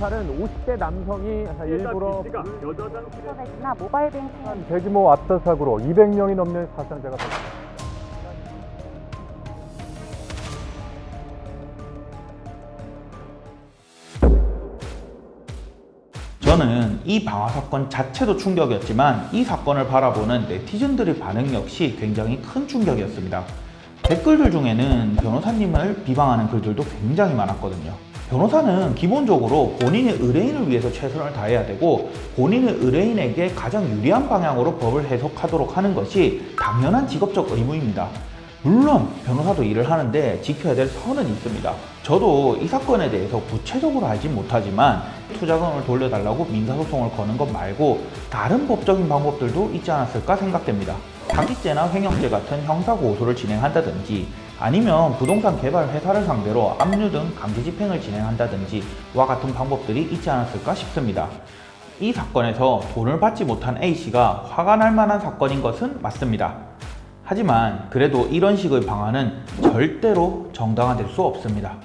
검찰은 50대 남성이 일부러 인터넷이나 모바일 뱅킹 대규모 압사 사고로 200명이 넘는 사상자가 발생했습니다. 저는 이 방화 사건 자체도 충격이었지만 이 사건을 바라보는 네티즌들의 반응 역시 굉장히 큰 충격이었습니다. 댓글들 중에는 변호사님을 비방하는 글들도 굉장히 많았거든요. 변호사는 기본적으로 본인의 의뢰인을 위해서 최선을 다해야 되고 본인의 의뢰인에게 가장 유리한 방향으로 법을 해석하도록 하는 것이 당연한 직업적 의무입니다. 물론 변호사도 일을 하는데 지켜야 될 선은 있습니다. 저도 이 사건에 대해서 구체적으로 알진 못하지만 투자금을 돌려달라고 민사소송을 거는 것 말고 다른 법적인 방법들도 있지 않았을까 생각됩니다. 사기죄나 횡령죄 같은 형사고소를 진행한다든지 아니면 부동산 개발 회사를 상대로 압류 등 강제 집행을 진행한다든지 와 같은 방법들이 있지 않았을까 싶습니다. 이 사건에서 돈을 받지 못한 A씨가 화가 날 만한 사건인 것은 맞습니다. 하지만 그래도 이런 식의 방안은 절대로 정당화될 수 없습니다.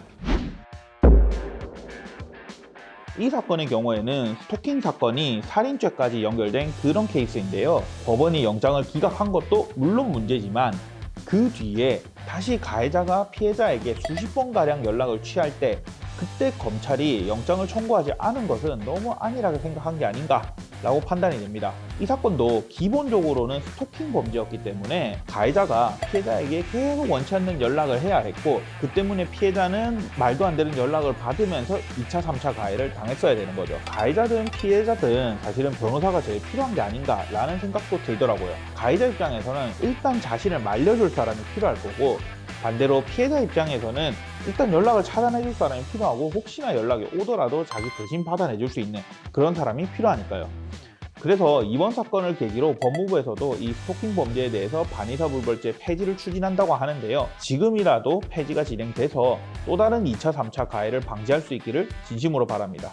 이 사건의 경우에는 스토킹 사건이 살인죄까지 연결된 그런 케이스인데요. 법원이 영장을 기각한 것도 물론 문제지만 그 뒤에 다시 가해자가 피해자에게 수십 번가량 연락을 취할 때 그때 검찰이 영장을 청구하지 않은 것은 너무 안일하게 생각한 게 아닌가 라고 판단이 됩니다. 이 사건도 기본적으로는 스토킹 범죄였기 때문에 가해자가 피해자에게 계속 원치 않는 연락을 해야 했고 그 때문에 피해자는 말도 안 되는 연락을 받으면서 2차, 3차 가해를 당했어야 되는 거죠. 가해자든 피해자든 사실은 변호사가 제일 필요한 게 아닌가 라는 생각도 들더라고요. 가해자 입장에서는 일단 자신을 말려줄 사람이 필요할 거고 반대로 피해자 입장에서는 일단 연락을 차단해줄 사람이 필요하고 혹시나 연락이 오더라도 자기 대신 받아내줄 수 있는 그런 사람이 필요하니까요. 그래서 이번 사건을 계기로 법무부에서도 이 스토킹 범죄에 대해서 반의사불벌죄 폐지를 추진한다고 하는데요. 지금이라도 폐지가 진행돼서 또 다른 2차, 3차 가해를 방지할 수 있기를 진심으로 바랍니다.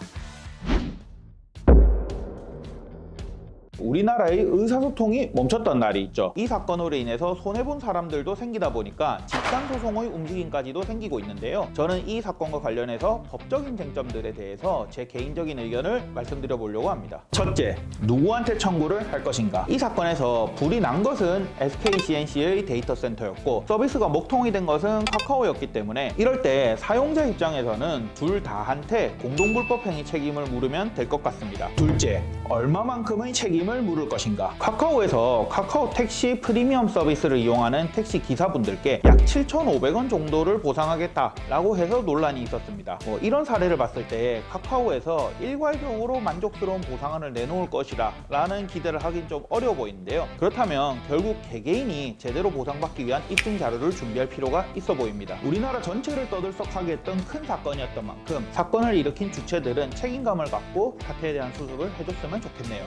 우리나라의 의사소통이 멈췄던 날이 있죠. 이 사건으로 인해서 손해본 사람들도 생기다 보니까 집단소송의 움직임까지도 생기고 있는데요. 저는 이 사건과 관련해서 법적인 쟁점들에 대해서 제 개인적인 의견을 말씀드려 보려고 합니다. 첫째, 누구한테 청구를 할 것인가? 이 사건에서 불이 난 것은 SKCNC의 데이터 센터였고 서비스가 목통이 된 것은 카카오였기 때문에 이럴 때 사용자 입장에서는 둘 다한테 공동불법행위 책임을 물으면 될 것 같습니다. 둘째, 얼마만큼의 책임을 물을 것인가? 카카오에서 카카오 택시 프리미엄 서비스를 이용하는 택시 기사분들께 약 7,500원 정도를 보상하겠다라고 해서 논란이 있었습니다. 이런 사례를 봤을 때 카카오에서 일괄적으로 만족스러운 보상안을 내놓을 것이라 라는 기대를 하긴 좀 어려워 보이는데요. 그렇다면 결국 개개인이 제대로 보상받기 위한 입증 자료를 준비할 필요가 있어 보입니다. 우리나라 전체를 떠들썩하게 했던 큰 사건이었던 만큼 사건을 일으킨 주체들은 책임감을 갖고 사태에 대한 수습을 해줬으면 좋겠네요.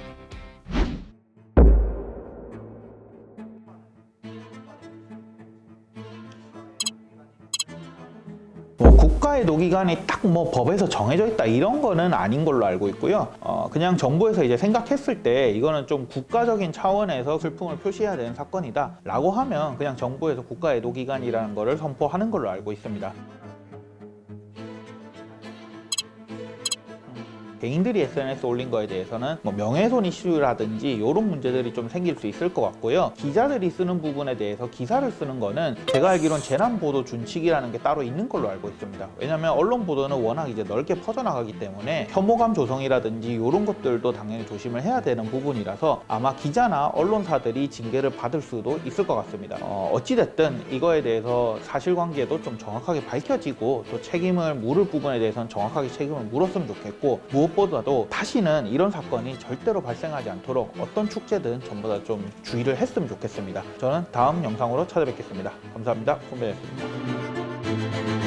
국가의 노기관이 딱 법에서 정해져 있다 이런 거는 아닌 걸로 알고 있고요. 그냥 정부에서 이제 생각했을 때 이거는 좀 국가적인 차원에서 슬픔을 표시해야 되는 사건이다 라고 하면 그냥 정부에서 국가의 노기관이라는 거를 선포하는 걸로 알고 있습니다. 개인들이 SNS 올린 거에 대해서는 명예훼손 이슈라든지 이런 문제들이 좀 생길 수 있을 것 같고요. 기자들이 쓰는 부분에 대해서 기사를 쓰는 거는 제가 알기로는 재난보도 준칙이라는 게 따로 있는 걸로 알고 있습니다. 왜냐하면 언론 보도는 워낙 이제 넓게 퍼져나가기 때문에 혐오감 조성이라든지 이런 것들도 당연히 조심을 해야 되는 부분이라서 아마 기자나 언론사들이 징계를 받을 수도 있을 것 같습니다. 어찌됐든 이거에 대해서 사실관계도 좀 정확하게 밝혀지고 또 책임을 물을 부분에 대해서는 정확하게 책임을 물었으면 좋겠고 무엇보다도 다시는 이런 사건이 절대로 발생하지 않도록 어떤 축제든 전부 다 좀 주의를 했으면 좋겠습니다. 저는 다음 영상으로 찾아뵙겠습니다. 감사합니다. 손배였습니다.